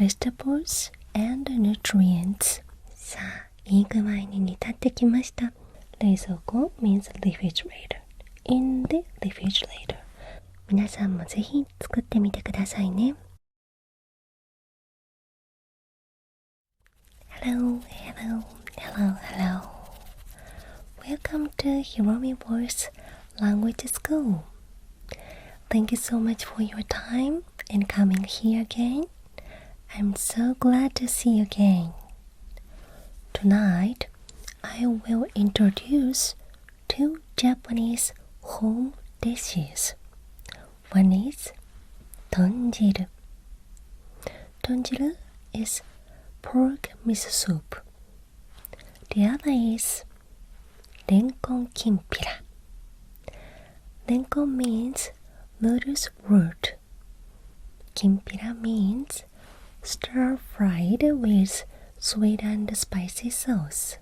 vegetables and nutrients. さあ、いい具合に煮立ってきました。冷蔵庫 means refrigerator. In the refrigerator. 皆さんもぜひ作ってみてくださいね。Hello, hello, hello, hello. Welcome to HiromiVoice Language School. Thank you so much for your time and coming here again. I'm so glad to see you again. Tonight, I will introduce 2 Japanese home dishes. One is Tonjiru. Tonjiru is pork miso soup. The other is Renkon Kinpira. Renkon means lotus root. Kinpira means stir-fried with sweet and spicy sauce.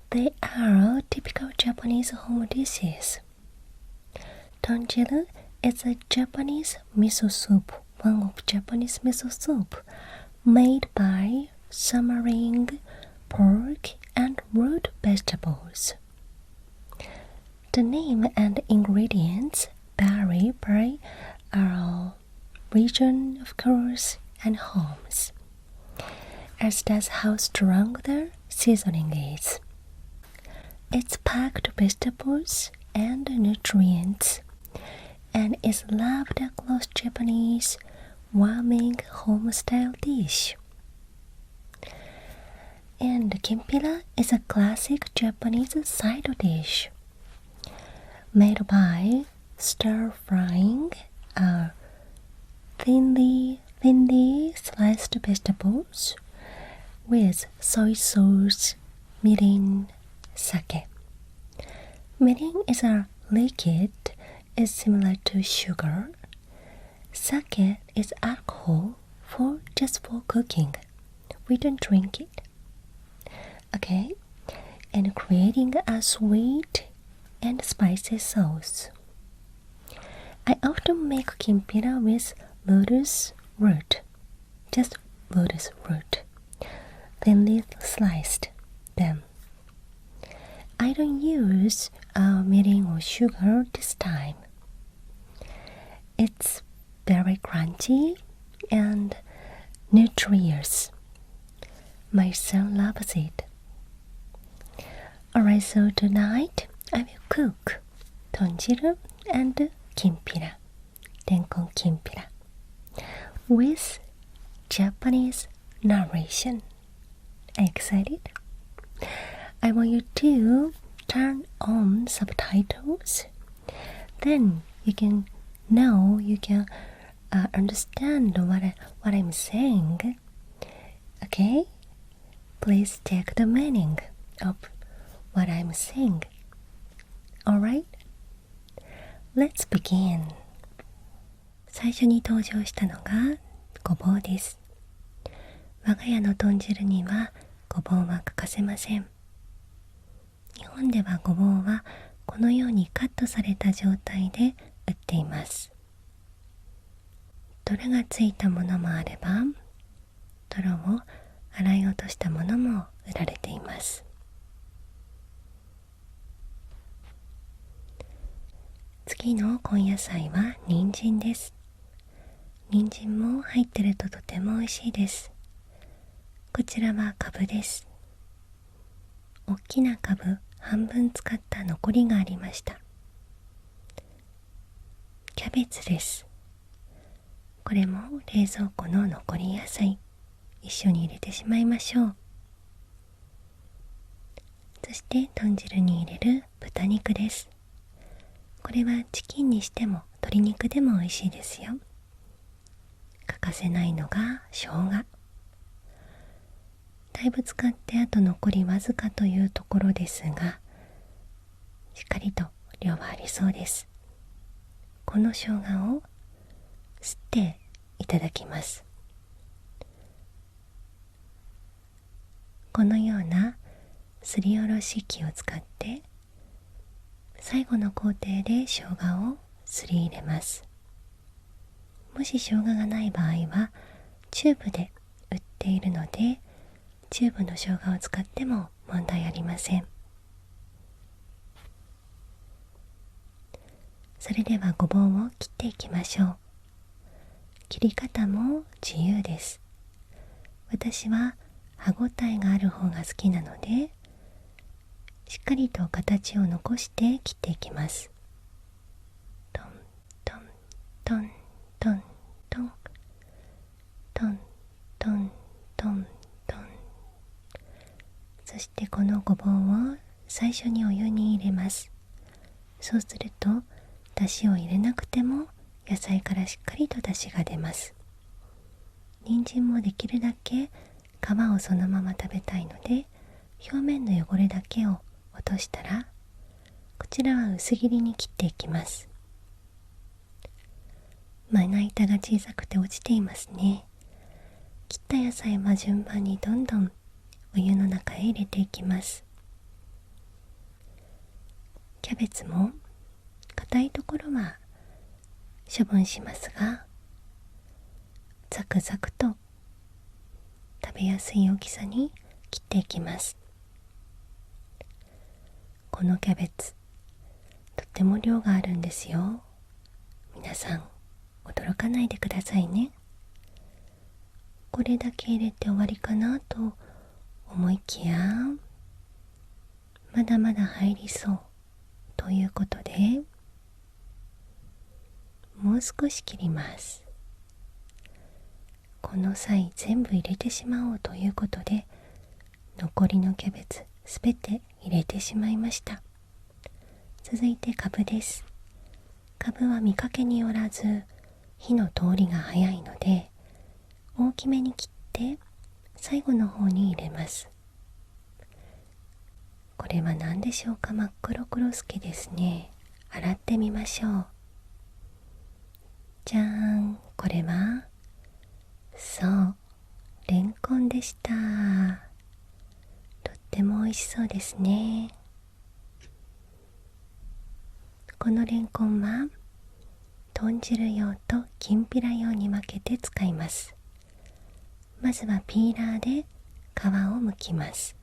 They are typical Japanese home dishes. Tonjiru is a Japanese miso soup, one of Japanese miso soup, made by simmering pork and root vegetables. The name and ingredients vary by our region, of course, and homes, as does how strong the seasoning is. It's packed vegetables and nutrients, and is loved across Japanese warming home-style dish. And Kinpira is a classic Japanese side dish, made by stir-frying thinly sliced vegetables with soy sauce, mirin, sake. Mirin is a liquid, is similar to sugar. Sake is alcohol just for cooking. We don't drink it. Okay, and creating a sweet and spicy sauce. I often make Kinpira with lotus root, just lotus root, thinly sliced them. I don't use mirin or sugar this time. It's very crunchy and nutritious. My son loves it. Alright, so tonight I will cook Tonjiru and Kinpira, Renkon Kinpira, with Japanese narration. Are you excited? I want you to turn on subtitles. Then you can understand what I'm saying. Okay? Please check the meaning of what I'm saying. Alright? Let's begin. 最初に登場したのがごぼうです。我が家の豚汁にはごぼうは欠かせません。日本ではごぼうはこのようにカットされた状態で売っています。泥がついたものもあれば、泥を洗い落としたものも売られています。次の根野菜は人参です。人参も入ってるととても美味しいです。こちらはカブです。大きなカブ半分使った残りがありました。キャベツです。これも冷蔵庫の残り野菜、一緒に入れてしまいましょう。そして豚汁に入れる豚肉です。これはチキンにしても鶏肉でも美味しいですよ。欠かせないのが生姜。だいぶ使ってあと残りわずかというところですが、しっかりと量はありそうです。この生姜をすっていただきます。このようなすりおろし器を使って最後の工程で生姜をすり入れます。もし生姜がない場合はチューブで売っているので、チューブの生姜を使っても問題ありません。それではごぼうを切っていきましょう。切り方も自由です。私は歯ごたえがある方が好きなので、しっかりと形を残して切っていきます。トントントントントントントントントン。そしてこのごぼうを最初にお湯に入れます。そうするとだしを入れなくても野菜からしっかりとだしが出ます。人参もできるだけ皮をそのまま食べたいので、表面の汚れだけを落としたら、こちらは薄切りに切っていきます。まな板が小さくて落ちていますね。切った野菜は順番にどんどんお湯の中へ入れていきます。キャベツも硬いところは処分しますが、ザクザクと食べやすい大きさに切っていきます。このキャベツ、とっても量があるんですよ。皆さん驚かないでくださいね。これだけ入れて終わりかなと思いきや、まだまだ入りそうということで、もう少し切ります。この際全部入れてしまおうということで、残りのキャベツすべて入れてしまいました。続いてカブです。カブは見かけによらず火の通りが早いので、大きめに切って最後の方に入れます。これは何でしょうか。真っ黒クロスケですね。洗ってみましょう。じゃーん、これはそう、レンコンでした。とっても美味しそうですね。このレンコンは豚汁用ときんぴら用に分けて使います。まずはピーラーで皮を剥きます。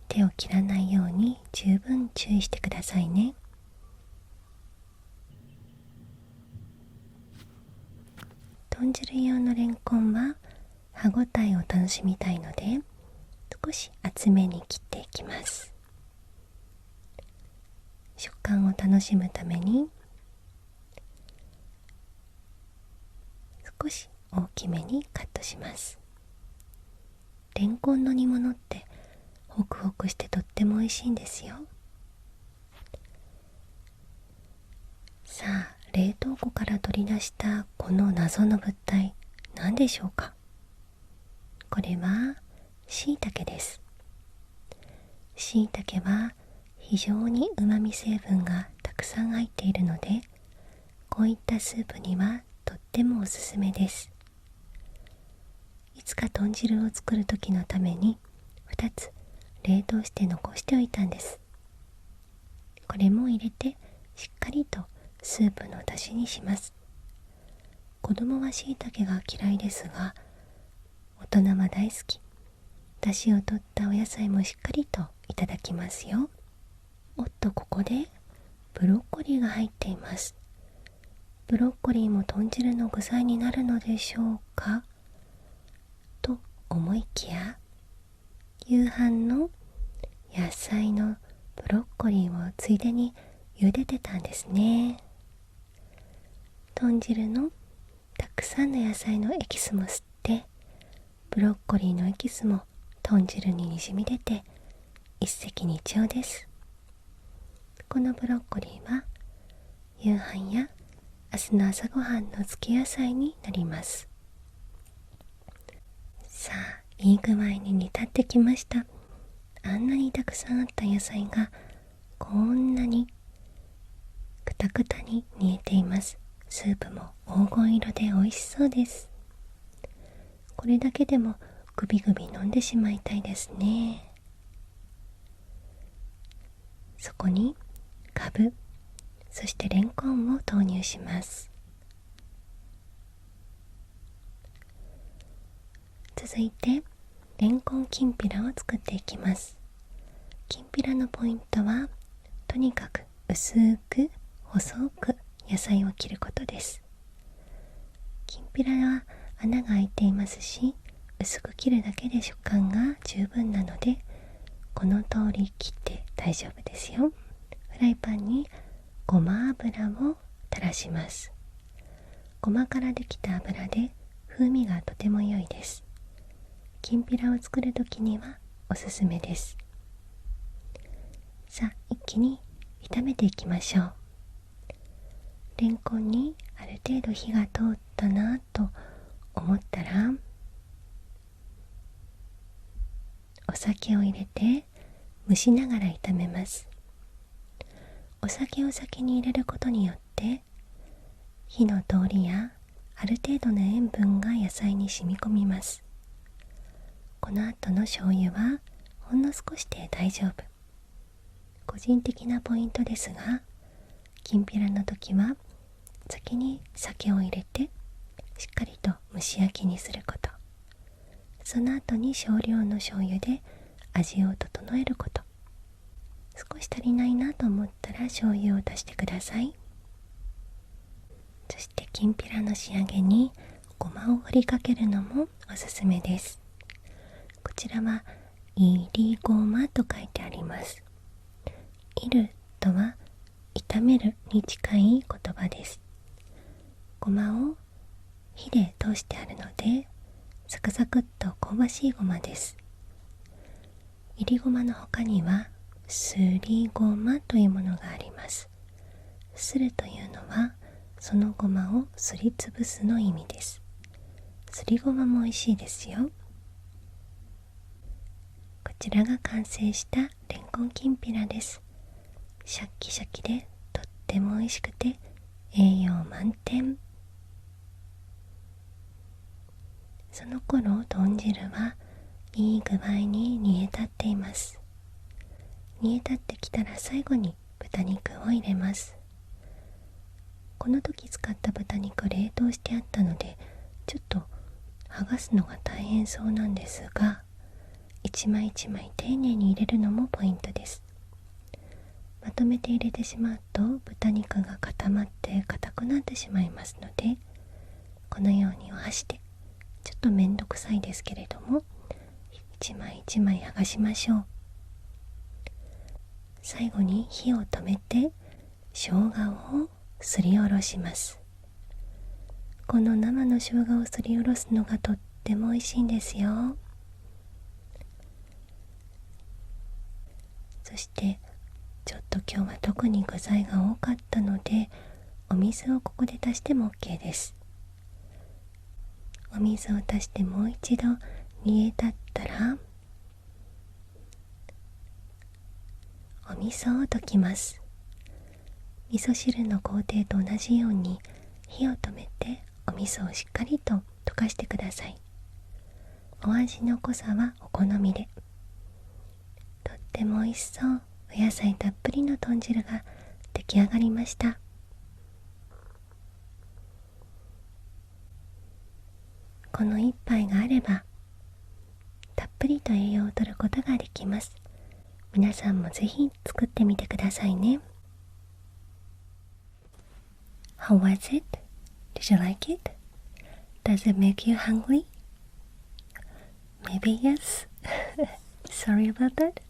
手を切らないように十分注意してくださいね。豚汁用のレンコンは歯ごたえを楽しみたいので、少し厚めに切っていきます。食感を楽しむために少し大きめにカットします。レンコンの煮物ってホクホクしてとっても美味しいんですよ。さあ、冷凍庫から取り出したこの謎の物体、何でしょうか。これは椎茸です。椎茸は非常にうまみ成分がたくさん入っているので、こういったスープにはとってもおすすめです。いつか豚汁を作る時のために2つ冷凍して残しておいたんです。これも入れてしっかりとスープの出汁にします。子供は椎茸が嫌いですが、大人は大好き。出汁を取ったお野菜もしっかりといただきますよ。おっと、ここでブロッコリーが入っています。ブロッコリーも豚汁の具材になるのでしょうかと思いきや、夕飯の野菜のブロッコリーをついでに茹でてたんですね。豚汁のたくさんの野菜のエキスも吸って、ブロッコリーのエキスも豚汁ににじみ出て一石二鳥です。このブロッコリーは夕飯や明日の朝ごはんの付け野菜になります。さあ、いい具合に煮立ってきました。あんなにたくさんあった野菜がこんなにくたくたに煮えています。スープも黄金色で美味しそうです。これだけでもグビグビ飲んでしまいたいですね。そこにカブ、そしてレンコンを投入します。続いてレンコンきんぴらを作っていきます。きんぴらのポイントはとにかく薄く細く野菜を切ることです。きんぴらは穴が開いていますし、薄く切るだけで食感が十分なので、この通り切って大丈夫ですよ。フライパンにごま油を垂らします。ごまからできた油で風味がとても良いです。きんぴらを作るときにはおすすめです。さあ、一気に炒めていきましょう。レンコンにある程度火が通ったなと思ったら、お酒を入れて蒸しながら炒めます。お酒を先に入れることによって火の通りやある程度の塩分が野菜に染み込みます。この後の醤油はほんの少しで大丈夫。個人的なポイントですが、きんぴらの時は先に酒を入れてしっかりと蒸し焼きにすること、その後に少量の醤油で味を整えること、少し足りないなと思ったら醤油を足してください。そしてきんぴらの仕上げにごまを振りかけるのもおすすめです。こちらはいりごまと書いてあります。いるとは炒めるに近い言葉です。ごまを火で通してあるのでサクサクっと香ばしいごまです。いりごまの他にはすりごまというものがあります。するというのはそのごまをすりつぶすの意味です。すりごまも美味しいですよ。こちらが完成したレンコンきんぴらです。シャッキシャキでとっても美味しくて栄養満点。その頃豚汁はいい具合に煮え立っています。煮え立ってきたら最後に豚肉を入れます。この時使った豚肉冷凍してあったのでちょっと剥がすのが大変そうなんですが、一枚一枚丁寧に入れるのもポイントです。まとめて入れてしまうと豚肉が固まって硬くなってしまいますので、このようにお箸でちょっとめんどくさいですけれども一枚一枚剥がしましょう。最後に火を止めて生姜をすりおろします。この生の生姜をすりおろすのがとっても美味しいんですよ。そしてちょっと今日は特に具材が多かったのでお水をここで足しても OK です。お水を足してもう一度煮え立ったらお味噌を溶きます。味噌汁の工程と同じように火を止めてお味噌をしっかりと溶かしてください。お味の濃さはお好みで。とっても美味しそうお野菜たっぷりの豚汁が出来上がりました。この一杯があればたっぷりと栄養を取ることができます。皆さんもぜひ作ってみてくださいね。How was it? Did you like it? Does it make you hungry? Maybe yes. Sorry about that.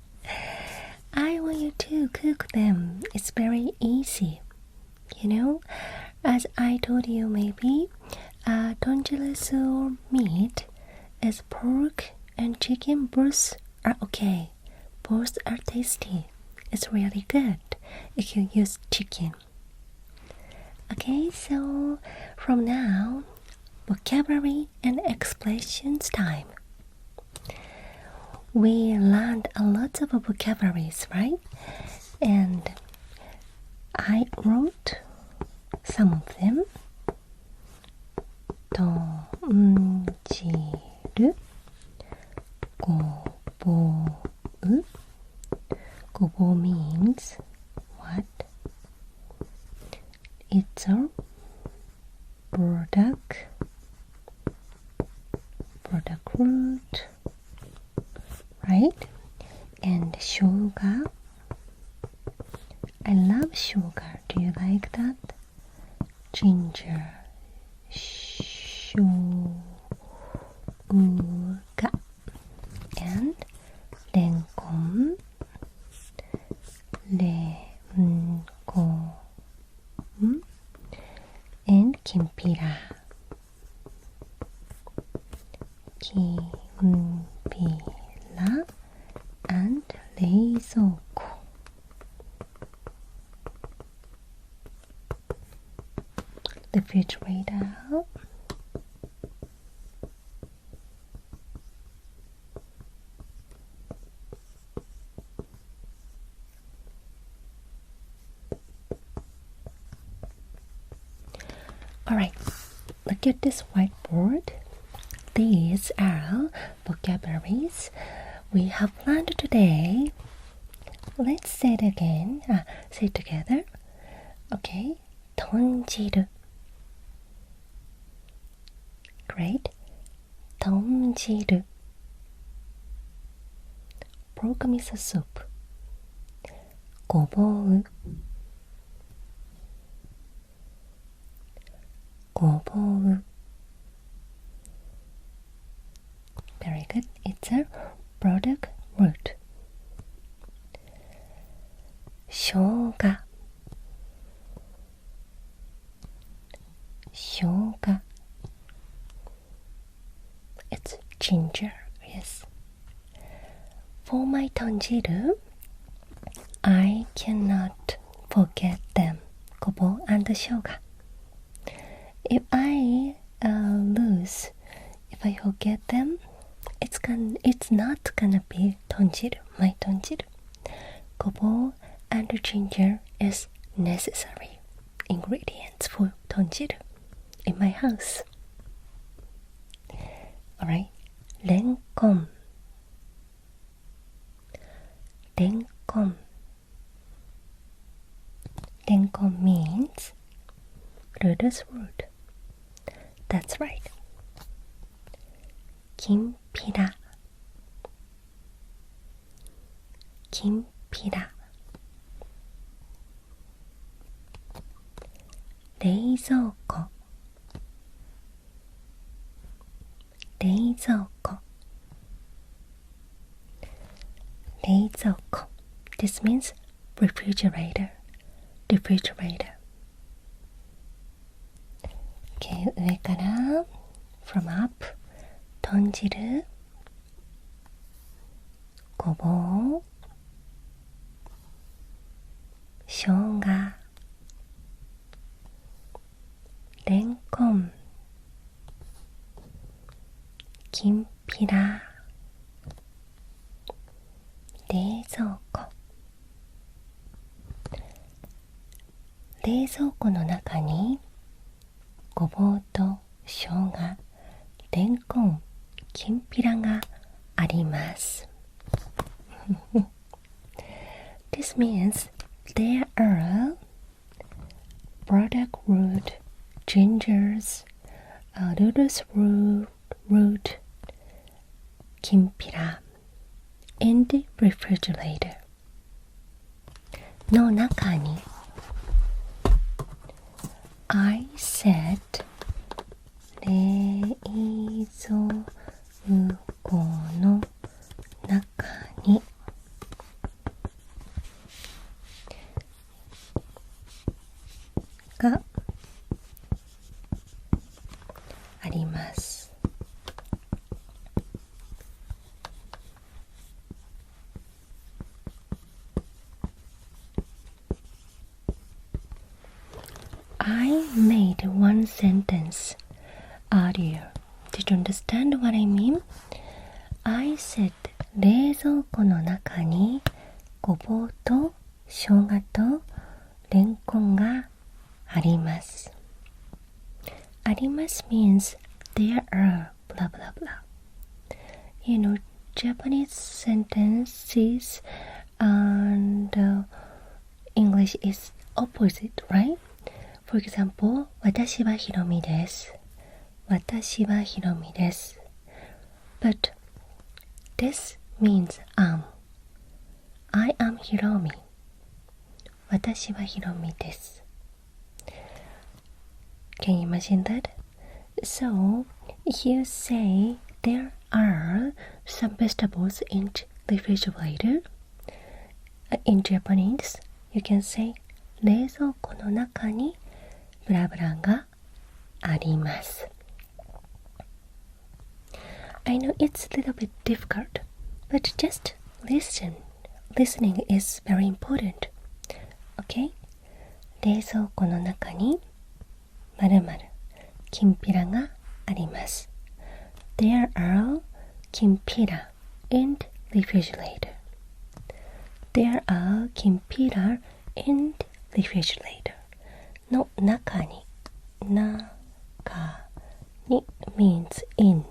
I want you to cook them. It's very easy. You know, as I told you maybe, tonjiru meat is pork and chicken both are okay. Both are tasty. It's really good if you use chicken. Okay, so from now, vocabulary and expressions time. We learned a lot of vocabularies, right? And I wrote some of them. 豚汁、ごぼう。ごぼう means what? It's a burdock. burdock root, right? And sugar. I love sugar. Do you like that? Ginger, sugar, and レンコン、and Kinpira. Kinpira and 冷蔵庫。refrigerator. Alright, look at this whiteboard. These are vocabularies we have learned today. Let's say it again. Say it together. Okay. Tonjiru. Great. Tonjiru. Pork miso soup. ごぼう。ごぼう。Very good. It's a Burdock root. 生姜。生姜。It's ginger. Yes. For my Tonjiru, I cannot forget them. ごぼう and 生姜。If I forget them, it's not gonna be Tonjiru, my Tonjiru. ごぼう and ginger is necessary ingredients for Tonjiru in my house. Alright, レンコン。レンコン。レンコン means Lotus root. That's right. Kinpira. Kinpira. 冷蔵庫。冷蔵庫。冷蔵庫。This means refrigerator. Refrigerator. Okay, 上から from up 豚汁ごぼう生姜レンコンきんぴら冷蔵庫冷蔵庫の中にごぼうと生姜、レンコン、きんぴらがあります。This means there are burdock root, gingers, lotus root, Kinpira in the refrigerator の中にI said 冷蔵庫の中にがあります。I made one sentence earlier. Did you understand what I mean? I said 冷蔵庫の中にごぼうと生姜とレンコンがあります。あります means there are blah blah blah. You know, Japanese sentences and English is opposite, right?For example, 私はひろみです。私はひろみです。But this means I am Hiromi. 私はひろみです。Can you imagine that? So, you say there are some vegetables in the refrigerator. In Japanese, you can say 冷蔵庫の中にブラブラがあります。I know it's a little bit difficult, but just listen. Listening is very important. Okay? 冷蔵庫の中に〇〇きんぴらがあります。There are Kinpira in the refrigerator. There are Kinpira in the refrigerator. の中にmeans in.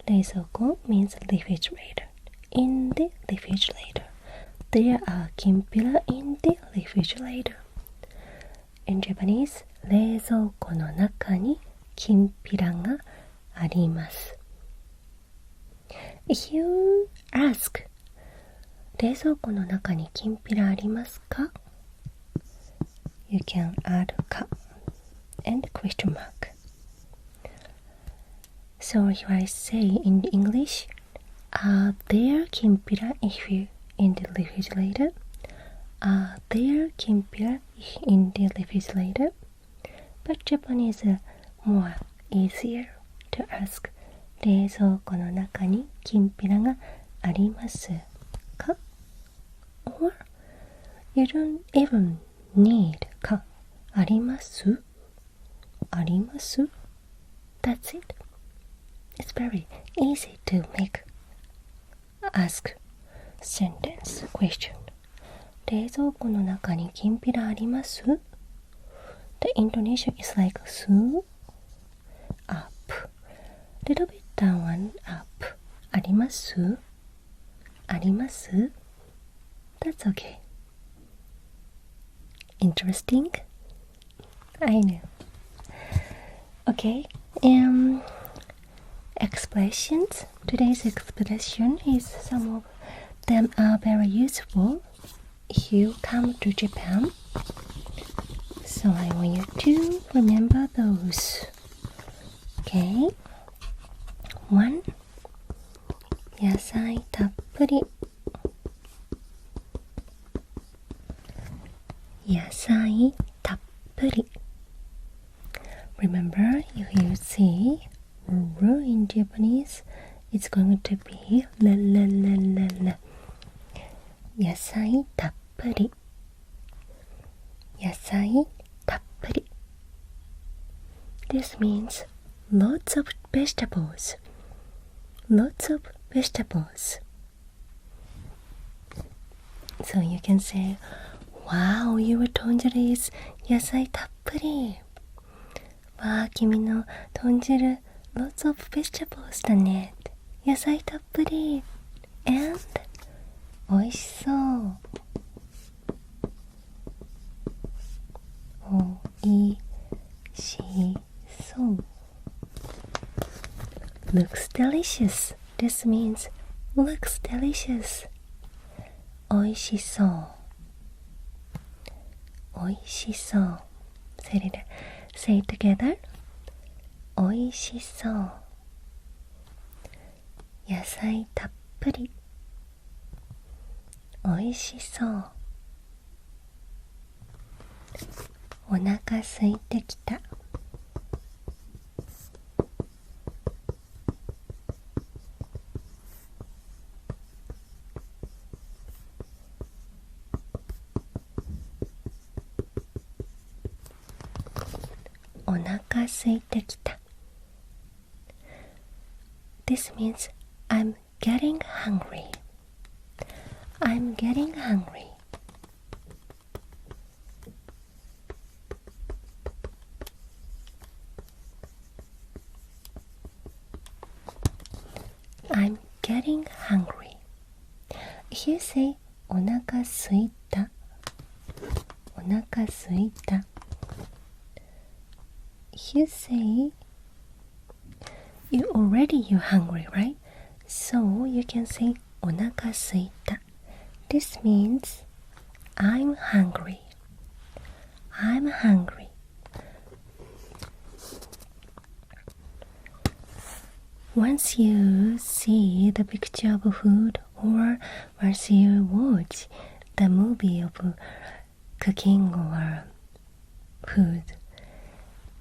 冷蔵庫 means refrigerator. In the refrigerator. There are Kinpira in the refrigerator. In Japanese, 冷蔵庫の中にきんぴらがあります。If you ask, 冷蔵庫の中にきんぴらありますか? You can add か and question mark. So here I say in English, are there Kinpira in the refrigerator? Are there Kinpira in the refrigerator? But Japanese is more easier to ask. 冷蔵庫の中にきんぴらがありますか? Or you don't even need か。あります?あります? That's it. It's very easy to ask sentence question. 冷蔵庫の中にきんぴらあります? The intonation is like su, up. Little bit down one, up. あります?あります? That's okay. Interesting? I know. Okay. Expressions. Today's expression is some of them are very useful if you come to Japan. So I want you to remember those. Okay. 1. 野菜たっぷり。野菜たっぷり。Remember, if you see in Japanese, it's going to be la la la la la. 野菜たっぷり。野菜たっぷり。This means lots of vegetables. Lots of vegetables. So you can say, Wow, your Tonjiru is 野菜たっぷり。わあ、君の豚汁 lots of vegetables だね。野菜たっぷり。And おいしそう。おいしそう。Looks delicious. This means looks delicious. おいしそう。おいしそう。Say it together. おいしそう。野菜たっぷり。おいしそう。お腹空いてきた。お腹空いてきた。This means I'm getting hungry. I'm getting hungry. I'm getting hungry. If you say お腹すいた。お腹すいた。If you say you're hungry, right? So you can say お腹すいた. This means I'm hungry. I'm hungry. Once you see the picture of food or once you watch the movie of cooking or food,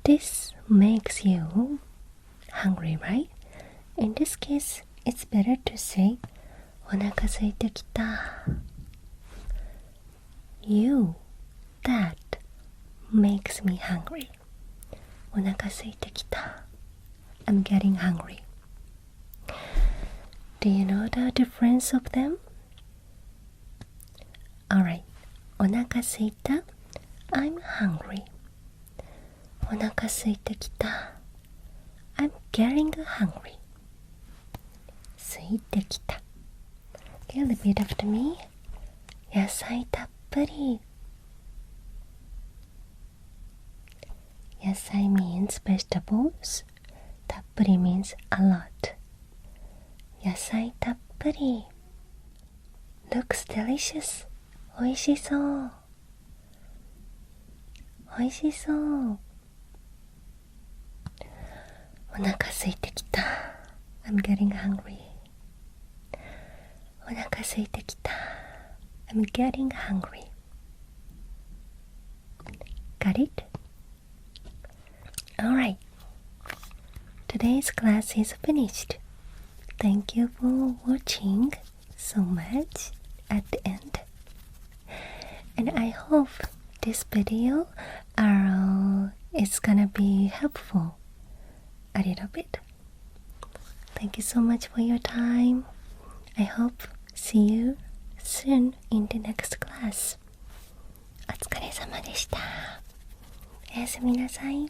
this makes you hungry, right? In this case, it's better to say お腹空いてきた. You, that makes me hungry. お腹空いてきた. I'm getting hungry. Do you know the difference of them? Alright. お腹すいた. I'm hungry. お腹すいてきた. I'm getting hungry. すいてきた. Okay, repeat after me. 野菜たっぷり. 野菜 means vegetables. たっぷり means a lot. 野菜たっぷり. Looks delicious. おいしそう。おいしそう。お腹空いてきた。I'm getting hungry. お腹空いてきた。I'm getting hungry. Got it? Alright. Today's class is finished. Thank you for watching so much at the end. And I hope this video is gonna be helpful a little bit. Thank you so much for your time. I hope see you soon in the next class. お疲れ様でした。おやすみなさい。